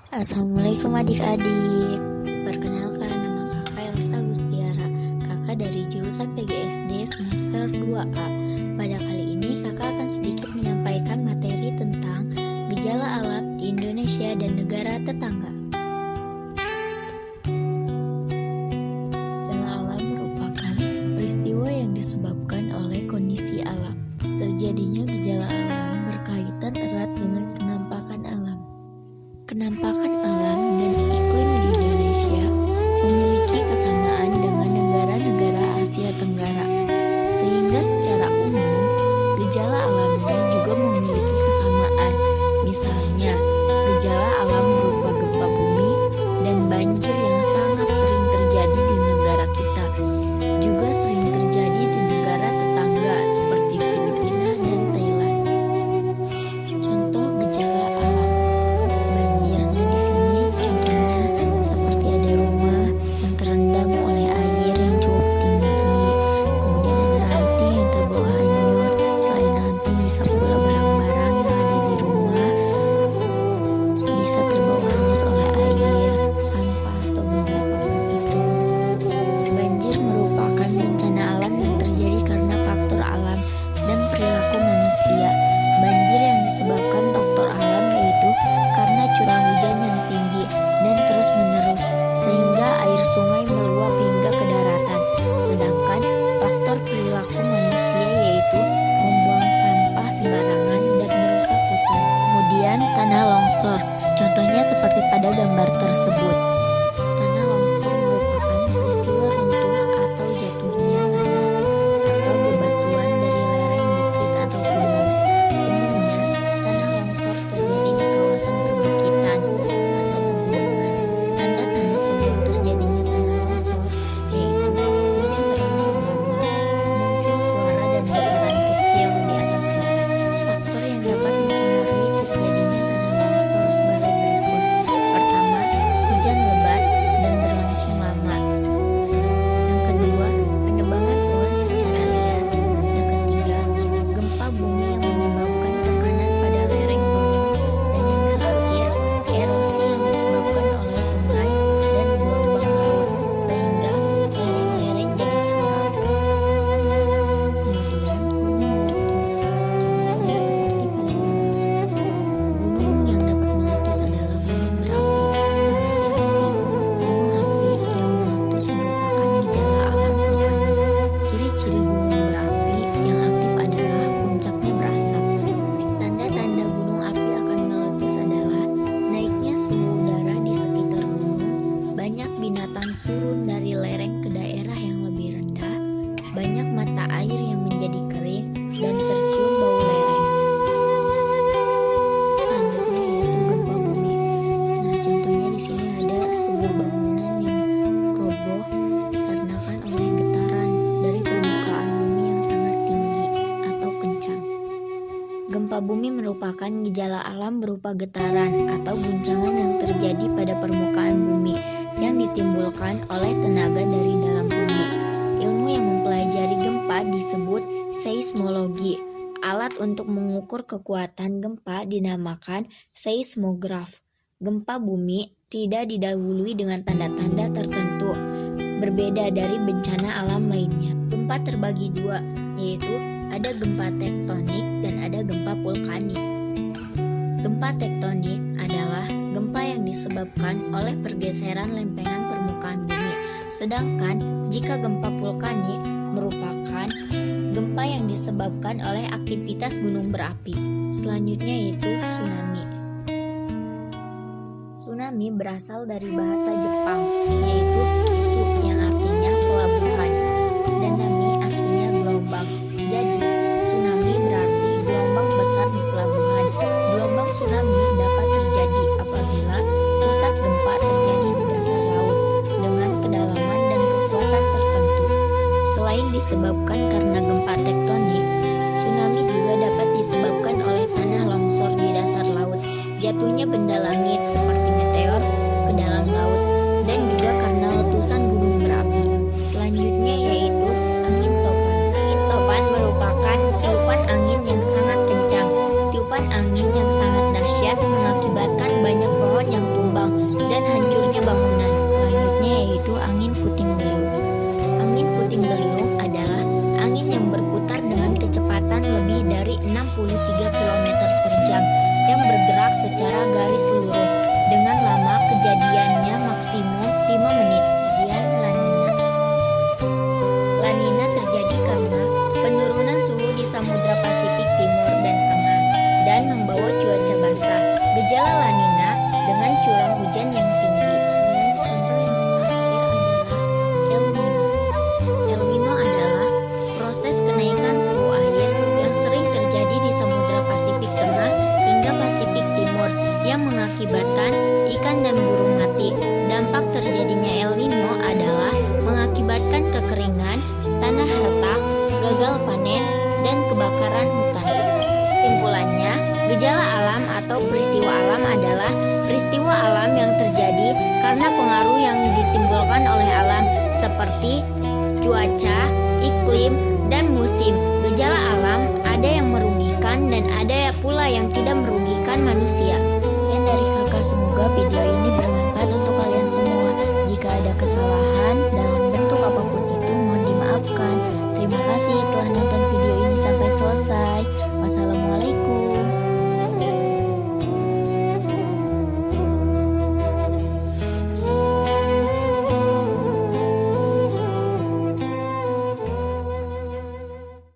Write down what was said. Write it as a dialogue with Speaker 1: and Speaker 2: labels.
Speaker 1: Assalamualaikum adik-adik. Perkenalkan, nama kakak Elsa Agustiara, kakak dari jurusan PGSD semester 2A. Pada kali ini kakak akan sedikit menyampaikan materi tentang gejala alam di Indonesia dan negara tetangga. Gejala alam merupakan peristiwa yang disebabkan oleh kondisi alam. Terjadinya gejala alam berkaitan erat dengan kenampakan alam. Kenampakan alam dan iklim di Indonesia memiliki kesamaan dengan negara-negara Asia Tenggara, sehingga secara umum gejala alamnya juga memiliki kesamaan. Misalnya, gejala alam berupa gempa bumi dan banjir yang sangat sering terjadi di negara kita, juga sering terjadi di negara tetangga seperti Filipina dan Thailand. Contoh gejala alam banjir. Nah, di sini contohnya seperti ada rumah yang terendam oleh air yang cukup tinggi, kemudian ada ranting yang terbawa hanyut. Selain ranting, bisa pula barang-barang yang ada di rumah bisa terbawa hanyut oleh air, sampah, atau benda apapun itu. Banjir merupakan bencana alam yang terjadi karena faktor alam dan perilaku manusia. Banjir yang disebabkan faktor alam yaitu karena curah hujan yang tinggi dan terus-menerus, sehingga air sungai meluap hingga ke daratan. Sedangkan faktor perilaku manusia yaitu membuang sampah sembarangan dan merusak hutan. Kemudian tanah longsor, contohnya seperti pada gambar tersebut. Tanah longsor merupakan peristiwa runtuh atau jatuhnya tanah atau bebatuan dari lereng bukit atau gunung. Umumnya, tanah longsor terjadi di kawasan perbukitan atau pegunungan. Tanda-tanda sebelum terjadinya tanah longsor yaitu hujan berlangsung lama, muncul suara dan getaran kecil di atas lereng. Faktor yang dapat mempengaruhi terjadinya tanah longsor sebagai berikut. Pertama, hujan lebat dan berlangsung lama. Yang kedua, penebangan pohon secara liar. Yang ketiga, gempa bumi yang menyebabkan tekanan pada lereng gunung. Dan yang terakhir, erosi yang disebabkan oleh sungai dan gelombang laut, sehingga lereng-lereng jadi curam. Kemudian, gunung meletus. Contohnya seperti pada gambar. Gunung yang dapat meletus adalah gunung berapi yang masih aktif. Gunung api yang meletus merupakan gejala alam vulkanik. Ciri-ciri gunung berapi yang aktif adalah puncaknya berasap. Tanda-tanda gunung api akan meletus adalah naiknya suhu udara di sekitar gunung, banyak binatang turun dari lereng ke daerah yang lebih rendah, banyak mata air yang menjadi kering, dan tercium bau lereng. Selanjutnya yaitu gempa bumi. Nah, contohnya di sini ada sebuah bangunan yang roboh dikarenakan oleh getaran dari permukaan bumi yang sangat tinggi atau kencang. Gempa bumi merupakan gejala alam berupa getaran atau guncangan yang terjadi pada permukaan bumi yang ditimbulkan oleh tenaga dari dalam bumi. Ilmu yang mempelajari gempa disebut seismologi. Alat untuk mengukur kekuatan gempa dinamakan seismograf. Gempa bumi tidak didahului dengan tanda-tanda tertentu, berbeda dari bencana alam lainnya. Gempa terbagi dua, yaitu ada gempa tektonik dan ada gempa vulkanik. Gempa tektonik adalah gempa yang disebabkan oleh pergeseran lempengan permukaan bumi. Sedangkan jika gempa vulkanik merupakan gempa yang disebabkan oleh aktivitas gunung berapi. Selanjutnya yaitu tsunami. Tsunami berasal dari bahasa Jepang, yaitu tsu yang artinya pelabuhan dan nami artinya gelombang. Jadi, tsunami berarti gelombang besar di pelabuhan. Gelombang tsunami dapat terjadi apabila pusat gempa terjadi di dasar laut dengan kedalaman dan kekuatan tertentu. Selain disebabkan karena gempa tektonik, tsunami juga dapat disebabkan oleh tanah longsor di dasar laut, jatuhnya benda langit seperti meteor ke dalam laut, dan juga karena letusan gunung berapi. curah hujan yang tinggi. Dan contoh yang terakhir adalah El Nino. El Nino adalah proses kenaikan suhu air yang sering terjadi di Samudra Pasifik Tengah hingga Pasifik Timur yang mengakibatkan ikan dan burung mati. Dampak terjadinya El Nino adalah mengakibatkan kekeringan, tanah retak, gagal panen, dan kebakaran hutan. Kesimpulannya, gejala alam atau peristiwa alam adalah peristiwa alam yang terjadi karena pengaruh yang ditimbulkan oleh alam seperti cuaca, iklim, dan musim. Gejala alam ada yang merugikan dan ada pula yang tidak merugikan manusia. Dan dari kakak, semoga video ini bermanfaat untuk kalian semua. Jika ada kesalahan dalam bentuk apapun itu, mohon dimaafkan. Terima kasih telah nonton video ini sampai selesai. Wassalamualaikum.